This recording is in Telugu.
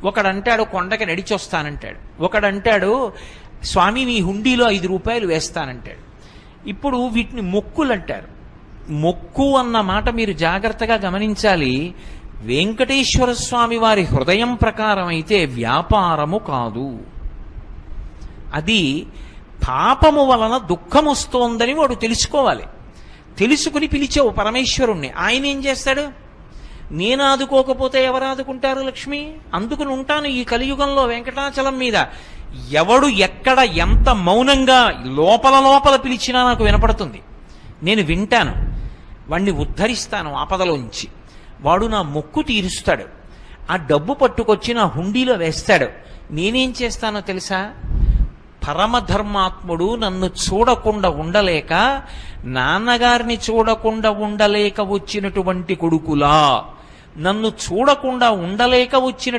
ఒకడంటాడు కొండకి నడిచొస్తానంటాడు, ఒకడంటాడు స్వామి మీ హుండీలో 5 రూపాయలు వేస్తానంటాడు. ఇప్పుడు వీటిని మొక్కులు అంటారు. మొక్కు అన్న మాట మీరు జాగ్రత్తగా గమనించాలి. వెంకటేశ్వర స్వామి వారి హృదయం ప్రకారం అయితే వ్యాపారము కాదు. అది పాపము వలన దుఃఖం వస్తోందని వాడు తెలుసుకోవాలి. తెలుసుకుని పిలిచావు పరమేశ్వరుణ్ణి, ఆయన ఏం చేస్తాడు? నేను ఆదుకోకపోతే ఎవరు ఆదుకుంటారు లక్ష్మి? అందుకుని ఉంటాను ఈ కలియుగంలో వెంకటాచలం మీద. ఎవడు ఎక్కడ ఎంత మౌనంగా లోపల లోపల పిలిచినా నాకు వినపడుతుంది. నేను వింటాను, వాణ్ణి ఉద్ధరిస్తాను ఆపదలోంచి. వాడు నా మొక్కు తీరుస్తాడు. ఆ డబ్బు పట్టుకొచ్చి నా హుండీలో వేస్తాడు. నేనేం చేస్తానో తెలుసా? పరమధర్మాత్ముడు నన్ను చూడకుండా ఉండలేక, నాన్నగారిని చూడకుండా ఉండలేక వచ్చినటువంటి కొడుకులా, నన్ను చూడకుండా ఉండలేక వచ్చిన